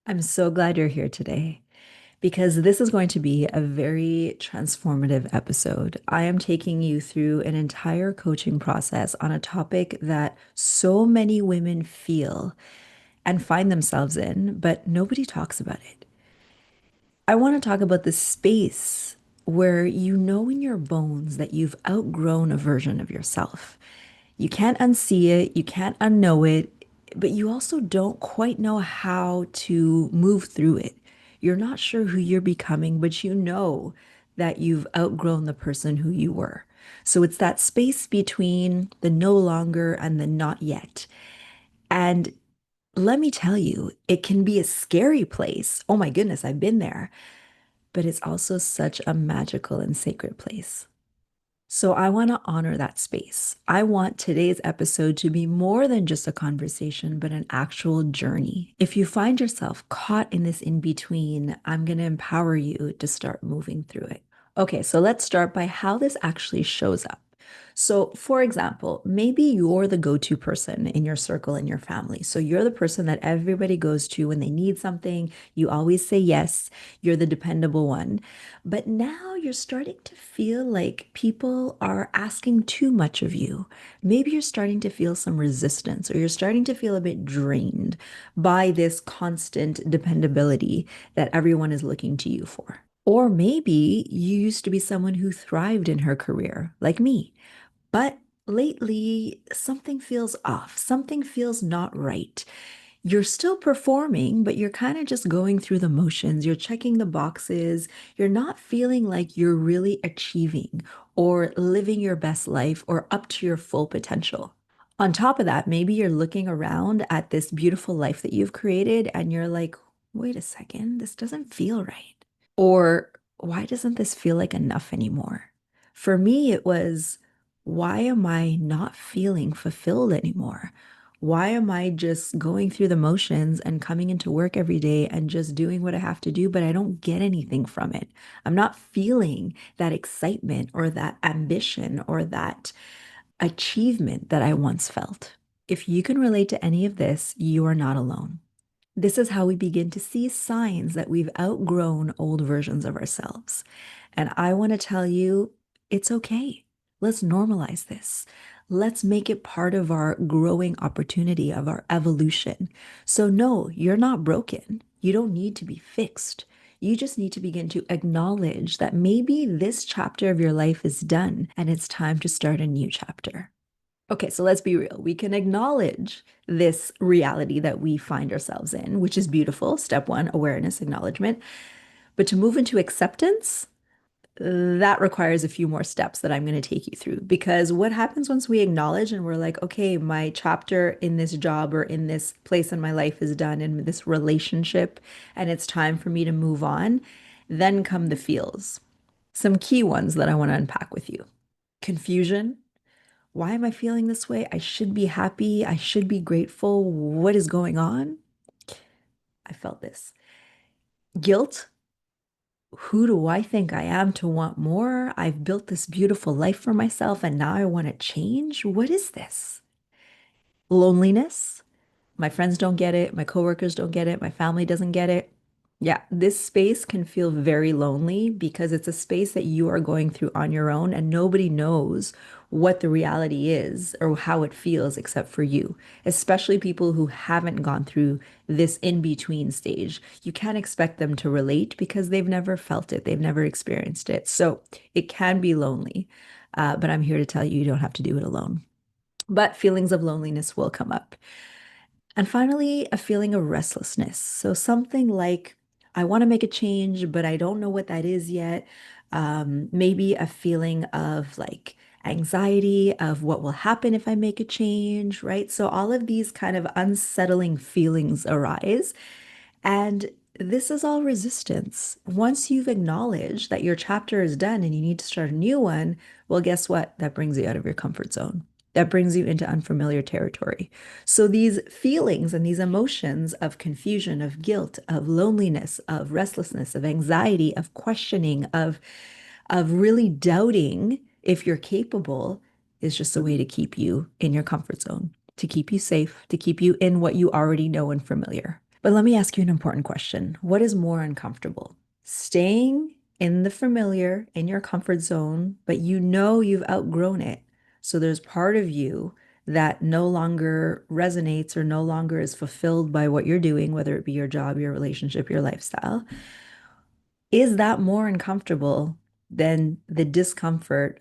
I'm so glad you're here today because this is going to be a very transformative episode. I am taking you through an entire coaching process on a topic that so many women feel and find themselves in, but nobody talks about it. I want to talk about the space where you know in your bones that you've outgrown a version of yourself. You can't unsee it, you can't unknow it, but you also don't quite know how to move through it. You're not sure who you're becoming, but you know that you've outgrown the person who you were. So it's that space between the no longer and the not yet. And let me tell you, it can be a scary place. Oh my goodness, I've been there, but it's also such a magical and sacred place. So I want to honor that space. I want today's episode to be more than just a conversation, but an actual journey. If you find yourself caught in this in between, I'm going to empower you to start moving through it. Okay, so let's start by how this actually shows up. So, for example, maybe you're the go-to person in your circle in your family. So, you're the person that everybody goes to when they need something. You always say yes. You're the dependable one. But now you're starting to feel like people are asking too much of you. Maybe you're starting to feel some resistance, or you're starting to feel a bit drained by this constant dependability that everyone is looking to you for. Or maybe you used to be someone who thrived in her career, like me. But lately, something feels off. Something feels not right. You're still performing, but you're kind of just going through the motions. You're checking the boxes. You're not feeling like you're really achieving or living your best life or up to your full potential. On top of that, maybe you're looking around at this beautiful life that you've created and you're like, wait a second, this doesn't feel right. Or why doesn't this feel like enough anymore? For me, it was, why am I not feeling fulfilled anymore? Why am I just going through the motions and coming into work every day and just doing what I have to do, but I don't get anything from it? I'm not feeling that excitement or that ambition or that achievement that I once felt. If you can relate to any of this, you are not alone. This is how we begin to see signs that we've outgrown old versions of ourselves. And I want to tell you, it's okay. Let's normalize this. Let's make it part of our growing opportunity, of our evolution. So, no, you're not broken. You don't need to be fixed. You just need to begin to acknowledge that maybe this chapter of your life is done and it's time to start a new chapter. Okay, so let's be real. We can acknowledge this reality that we find ourselves in, which is beautiful. Step one, awareness, acknowledgement. But to move into acceptance, that requires a few more steps that I'm going to take you through. Because what happens once we acknowledge and we're like, okay, my chapter in this job or in this place in my life is done in this relationship, and it's time for me to move on, then come the feels. Some key ones that I want to unpack with you: confusion. Why am I feeling this way? I should be happy. I should be grateful. What is going on? I felt this. Guilt. Who do I think I am to want more? I've built this beautiful life for myself and now I want to change. What is this? Loneliness. My friends don't get it. My coworkers don't get it. My family doesn't get it. Yeah, this space can feel very lonely because it's a space that you are going through on your own and nobody knows what the reality is or how it feels except for you, especially people who haven't gone through this in-between stage. You can't expect them to relate because they've never felt it, they've never experienced it. So it can be lonely, but I'm here to tell you, you don't have to do it alone. But feelings of loneliness will come up. And finally, a feeling of restlessness. So something like, I want to make a change, but I don't know what that is yet. Maybe a feeling of like anxiety of what will happen if I make a change, right? So all of these kind of unsettling feelings arise. And this is all resistance. Once you've acknowledged that your chapter is done and you need to start a new one, well, guess what? That brings you out of your comfort zone. That brings you into unfamiliar territory. So these feelings and these emotions of confusion, of guilt, of loneliness, of restlessness, of anxiety, of questioning, of really doubting if you're capable is just a way to keep you in your comfort zone, to keep you safe, to keep you in what you already know and familiar. But let me ask you an important question. What is more uncomfortable? Staying in the familiar, in your comfort zone, but you know you've outgrown it. So there's part of you that no longer resonates or no longer is fulfilled by what you're doing, whether it be your job, your relationship, your lifestyle. Is that more uncomfortable than the discomfort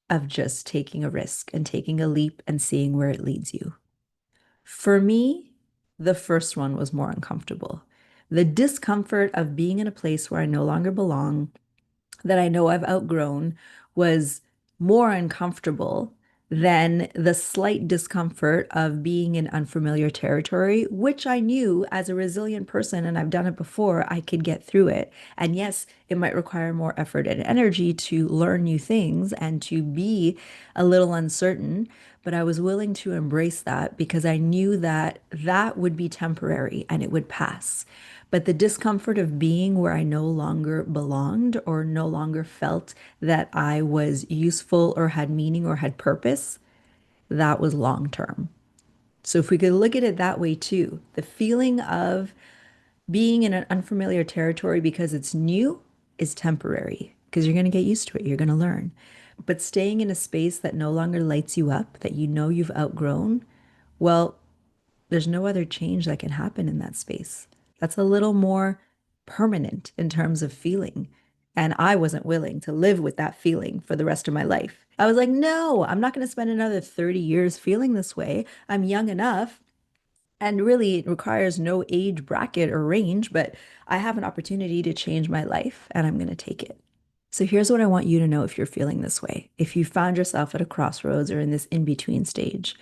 of just taking a risk and taking a leap and seeing where it leads you? For me, the first one was more uncomfortable. The discomfort of being in a place where I no longer belong, that I know I've outgrown, was more uncomfortable than the slight discomfort of being in unfamiliar territory, which I knew as a resilient person, and I've done it before, I could get through it. And yes, it might require more effort and energy to learn new things and to be a little uncertain, but I was willing to embrace that because I knew that that would be temporary and it would pass. But the discomfort of being where I no longer belonged or no longer felt that I was useful or had meaning or had purpose, that was long term. So if we could look at it that way too, the feeling of being in an unfamiliar territory because it's new is temporary because you're going to get used to it, you're going to learn. But staying in a space that no longer lights you up, that you know you've outgrown, well, there's no other change that can happen in that space. That's a little more permanent in terms of feeling. And I wasn't willing to live with that feeling for the rest of my life. I was like, no, I'm not going to spend another 30 years feeling this way. I'm young enough. And really, it requires no age bracket or range, but I have an opportunity to change my life and I'm going to take it. So here's what I want you to know if you're feeling this way. If you found yourself at a crossroads or in this in between stage,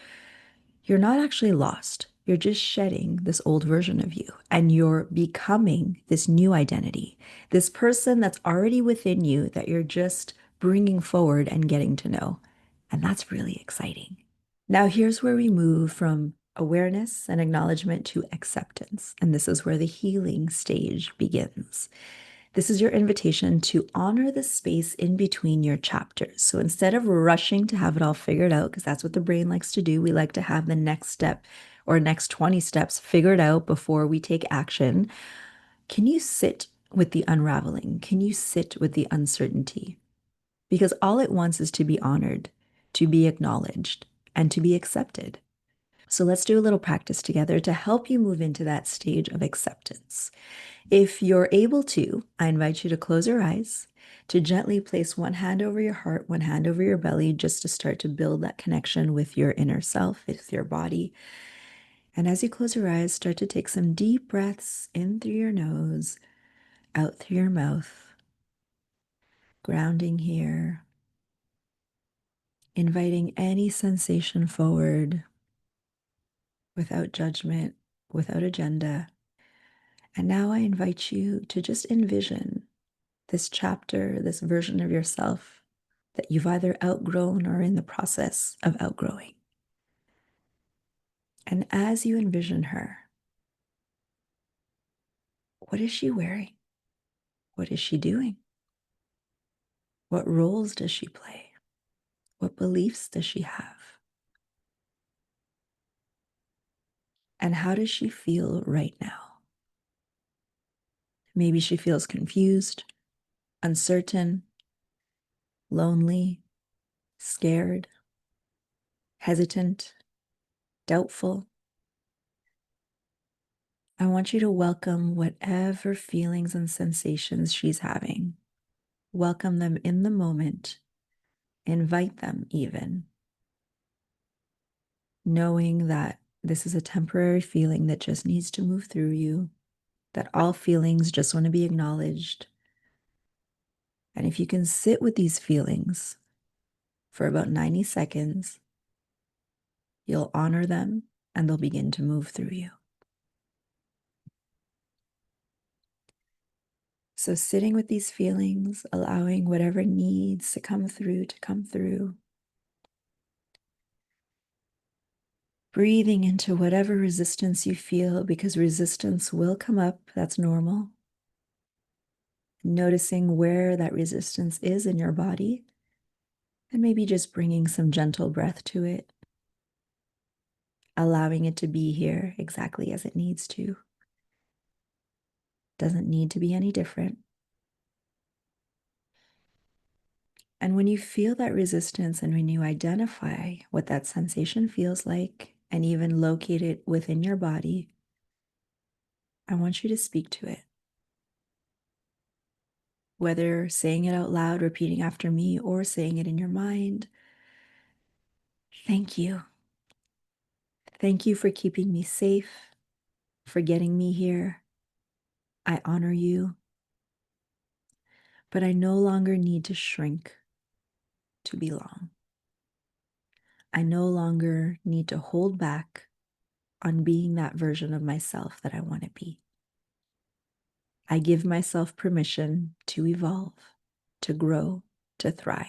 you're not actually lost. You're just shedding this old version of you and you're becoming this new identity, this person that's already within you that you're just bringing forward and getting to know. And that's really exciting. Now, here's where we move from awareness and acknowledgement to acceptance. And this is where the healing stage begins. This is your invitation to honor the space in between your chapters. So instead of rushing to have it all figured out, because that's what the brain likes to do, we like to have the next step or next 20 steps figured out before we take action. Can you sit with the unraveling? Can you sit with the uncertainty? Because all it wants is to be honored, to be acknowledged, and to be accepted. So let's do a little practice together to help you move into that stage of acceptance. If you're able to, I invite you to close your eyes, to gently place one hand over your heart, one hand over your belly, just to start to build that connection with your inner self, with your body. And as you close your eyes, start to take some deep breaths in through your nose, out through your mouth, grounding here, inviting any sensation forward without judgment, without agenda. And now I invite you to just envision this chapter, this version of yourself that you've either outgrown or in the process of outgrowing. And as you envision her, what is she wearing? What is she doing? What roles does she play? What beliefs does she have? And how does she feel right now? Maybe she feels confused, uncertain, lonely, scared, hesitant, doubtful. I want you to welcome whatever feelings and sensations she's having. Welcome them in the moment. Invite them even, knowing that this is a temporary feeling that just needs to move through you, that all feelings just want to be acknowledged. And if you can sit with these feelings for about 90 seconds, you'll honor them and they'll begin to move through you. So sitting with these feelings, allowing whatever needs to come through to come through. Breathing into whatever resistance you feel, because resistance will come up. That's normal. Noticing where that resistance is in your body, and maybe just bringing some gentle breath to it, allowing it to be here exactly as it needs to. Doesn't need to be any different. And when you feel that resistance and when you identify what that sensation feels like and even locate it within your body, I want you to speak to it. Whether saying it out loud, repeating after me, or saying it in your mind. Thank you. Thank you for keeping me safe, for getting me here. I honor you, but I no longer need to shrink to belong. I no longer need to hold back on being that version of myself that I want to be. I give myself permission to evolve, to grow, to thrive.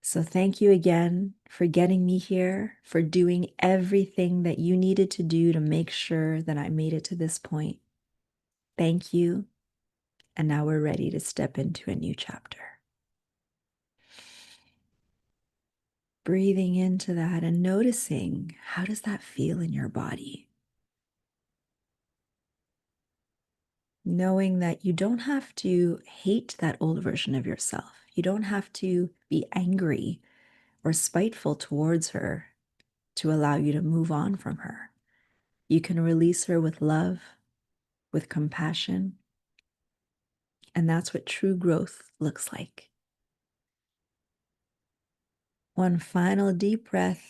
So thank you again for getting me here, for doing everything that you needed to do to make sure that I made it to this point. Thank you. And now we're ready to step into a new chapter. Breathing into that and noticing, how does that feel in your body? Knowing that you don't have to hate that old version of yourself. You don't have to be angry or spiteful towards her to allow you to move on from her. You can release her with love, with compassion, and that's what true growth looks like. One final deep breath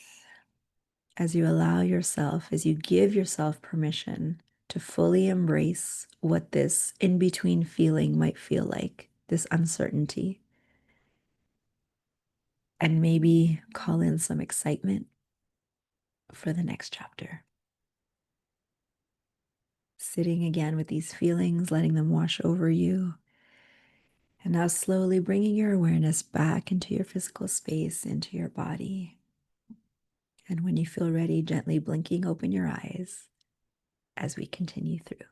as you allow yourself, as you give yourself permission to fully embrace what this in-between feeling might feel like, this uncertainty, and maybe call in some excitement for the next chapter. Sitting again with these feelings, letting them wash over you. And now slowly bringing your awareness back into your physical space, into your body. And when you feel ready, gently blinking open your eyes as we continue through.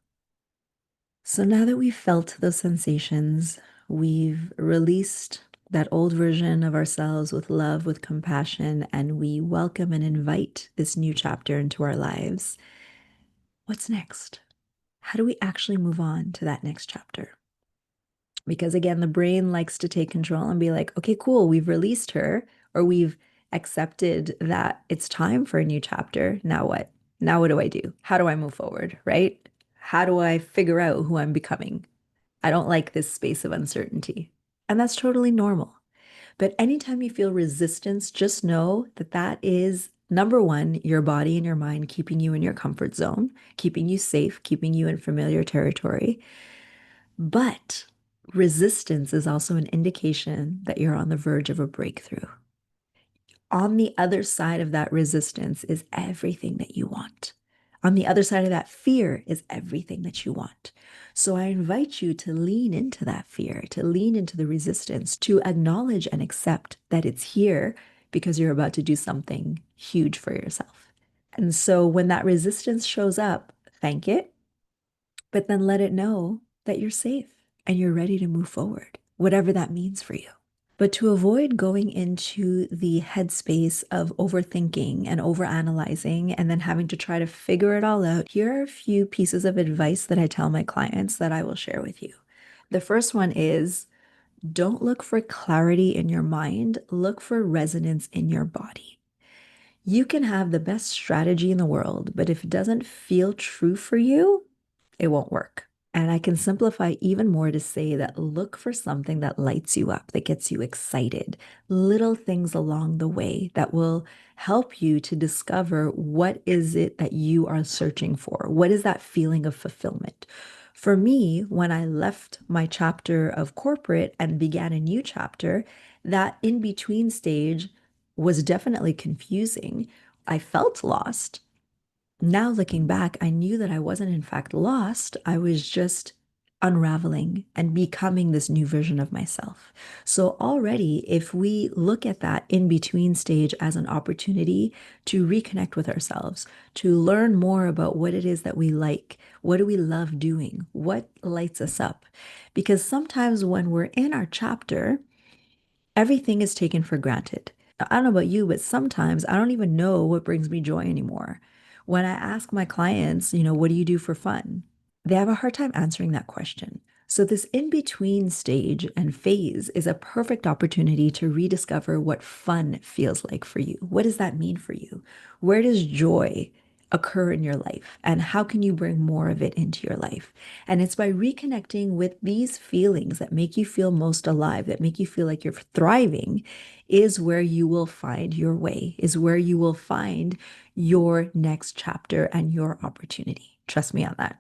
So now that we've felt those sensations, we've released that old version of ourselves with love, with compassion, and we welcome and invite this new chapter into our lives. What's next? How do we actually move on to that next chapter? Because again, the brain likes to take control and be like, okay, cool, we've released her, or we've accepted that it's time for a new chapter. Now what? Now what do I do? How do I move forward, right? How do I figure out who I'm becoming? I don't like this space of uncertainty. And that's totally normal. But anytime you feel resistance, just know that that is number one, your body and your mind keeping you in your comfort zone, keeping you safe, keeping you in familiar territory. But resistance is also an indication that you're on the verge of a breakthrough. On the other side of that resistance is everything that you want. On the other side of that fear is everything that you want. So I invite you to lean into that fear, to lean into the resistance, to acknowledge and accept that it's here because you're about to do something huge for yourself. And so when that resistance shows up, thank it, but then let it know that you're safe and you're ready to move forward, whatever that means for you. But to avoid going into the headspace of overthinking and overanalyzing and then having to try to figure it all out, here are a few pieces of advice that I tell my clients that I will share with you. The first one is don't look for clarity in your mind, look for resonance in your body. You can have the best strategy in the world, but if it doesn't feel true for you, it won't work. And I can simplify even more to say that look for something that lights you up, that gets you excited, little things along the way that will help you to discover what is it that you are searching for? What is that feeling of fulfillment? For me, when I left my chapter of corporate and began a new chapter, that in between stage was definitely confusing. I felt lost. Now looking back, I knew that I wasn't in fact lost. I was just unraveling and becoming this new version of myself. So already, if we look at that in between stage as an opportunity to reconnect with ourselves, to learn more about what it is that we like, what do we love doing, what lights us up? Because sometimes when we're in our chapter, everything is taken for granted. I don't know about you, but sometimes I don't even know what brings me joy anymore. When I ask my clients, what do you do for fun? They have a hard time answering that question. So, this in between stage and phase is a perfect opportunity to rediscover what fun feels like for you. What does that mean for you? Where does joy occur in your life? And how can you bring more of it into your life? And it's by reconnecting with these feelings that make you feel most alive, that make you feel like you're thriving, is where you will find your way, is where you will find your next chapter and your opportunity. Trust me on that.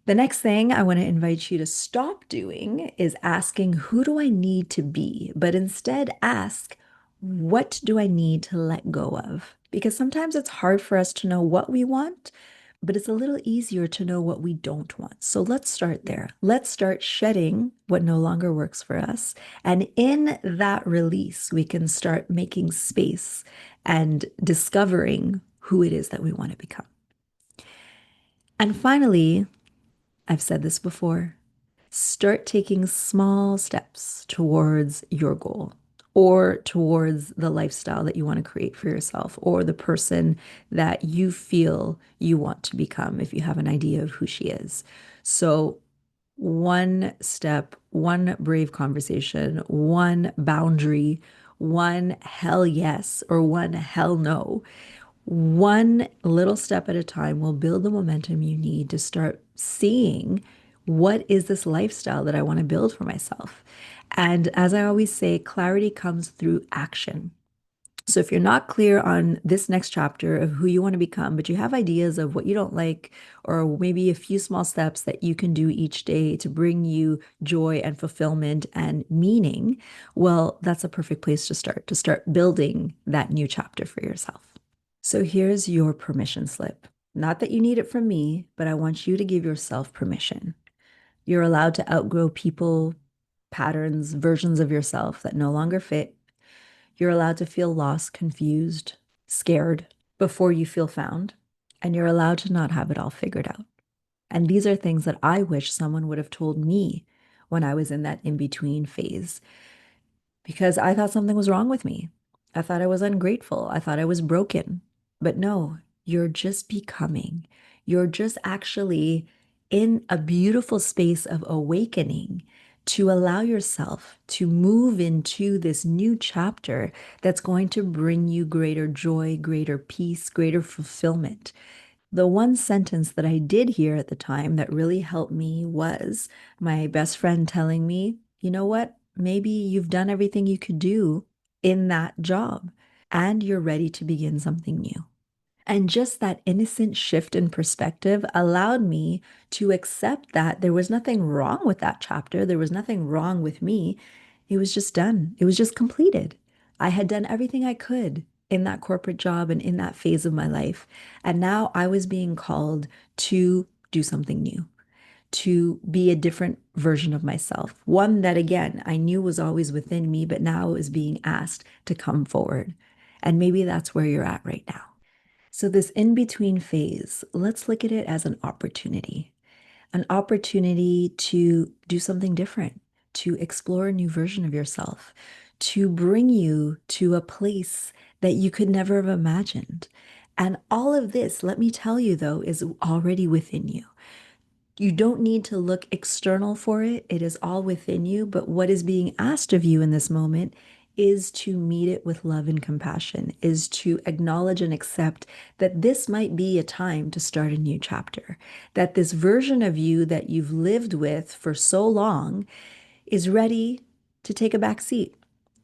The next thing I want to invite you to stop doing is asking, who do I need to be? But instead ask, what do I need to let go of? Because sometimes it's hard for us to know what we want, but it's a little easier to know what we don't want. So let's start there. Let's start shedding what no longer works for us. And in that release, we can start making space and discovering who it is that we want to become. And finally, I've said this before, start taking small steps towards your goal or towards the lifestyle that you want to create for yourself or the person that you feel you want to become if you have an idea of who she is. So, one step, one brave conversation, one boundary, one hell yes or one hell no, one little step at a time will build the momentum you need to start seeing what is this lifestyle that I want to build for myself. And as I always say, clarity comes through action. So if you're not clear on this next chapter of who you want to become, but you have ideas of what you don't like, or maybe a few small steps that you can do each day to bring you joy and fulfillment and meaning, well, that's a perfect place to start building that new chapter for yourself. So here's your permission slip. Not that you need it from me, but I want you to give yourself permission. You're allowed to outgrow people, patterns, versions of yourself that no longer fit. You're allowed to feel lost, confused, scared before you feel found. And you're allowed to not have it all figured out. And these are things that I wish someone would have told me when I was in that in between phase because I thought something was wrong with me. I thought I was ungrateful. I thought I was broken. But no, you're just becoming. You're just actually in a beautiful space of awakening to allow yourself to move into this new chapter that's going to bring you greater joy, greater peace, greater fulfillment. The one sentence that I did hear at the time that really helped me was my best friend telling me, you know what? Maybe you've done everything you could do in that job and you're ready to begin something new. And just that innocent shift in perspective allowed me to accept that there was nothing wrong with that chapter. There was nothing wrong with me. It was just done, it was just completed. I had done everything I could in that corporate job and in that phase of my life. And now I was being called to do something new, to be a different version of myself. One that, again, I knew was always within me, but now is being asked to come forward. And maybe that's where you're at right now. So, this in between phase, let's look at it as an opportunity to do something different, to explore a new version of yourself, to bring you to a place that you could never have imagined. And all of this, let me tell you though, is already within you. You don't need to look external for it. It is all within you. But what is being asked of you in this moment is to meet it with love and compassion, is to acknowledge and accept that this might be a time to start a new chapter, that this version of you that you've lived with for so long is ready to take a back seat,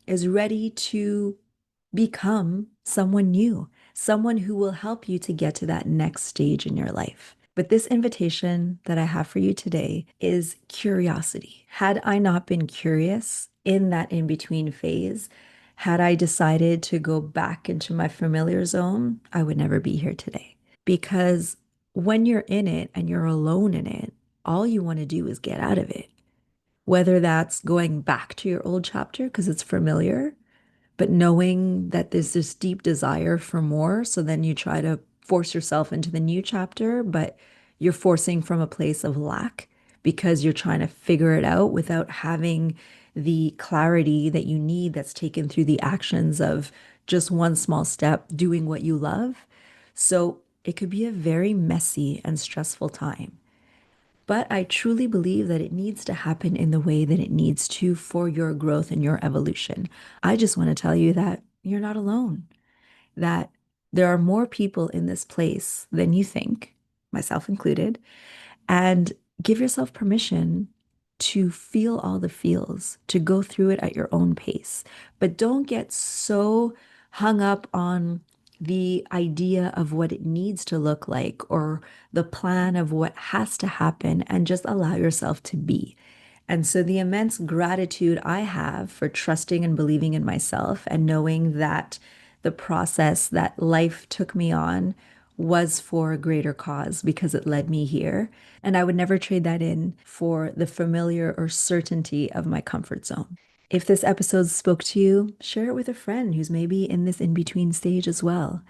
is ready to become someone new, someone who will help you to get to that next stage in your life. But this invitation that I have for you today is curiosity. Had I not been curious in that in between phase, had I decided to go back into my familiar zone, I would never be here today. Because when you're in it and you're alone in it, all you want to do is get out of it. Whether that's going back to your old chapter because it's familiar, but knowing that there's this deep desire for more. So then you try to force yourself into the new chapter, but you're forcing from a place of lack because you're trying to figure it out without having the clarity that you need that's taken through the actions of just one small step, doing what you love. So It could be a very messy and stressful time. But I truly believe that it needs to happen in the way that it needs to for your growth and your evolution. I just want to tell you that you're not alone, that there are more people in this place than you think, myself included, and give yourself permission to feel all the feels, to go through it at your own pace. But don't get so hung up on the idea of what it needs to look like or the plan of what has to happen, and just allow yourself to be. And so, the immense gratitude I have for trusting and believing in myself and knowing that the process that life took me on was for a greater cause because it led me here. And I would never trade that in for the familiar or certainty of my comfort zone. If this episode spoke to you, share it with a friend who's maybe in this in between stage as well.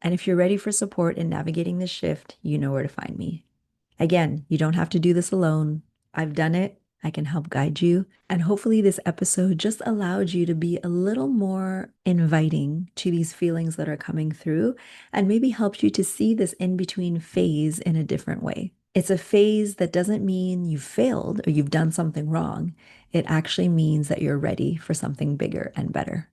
And if you're ready for support in navigating this shift, you know where to find me. Again, you don't have to do this alone. I've done it. I can help guide you. And hopefully, this episode just allowed you to be a little more inviting to these feelings that are coming through and maybe helped you to see this in between phase in a different way. It's a phase that doesn't mean you've failed or you've done something wrong. It actually means that you're ready for something bigger and better.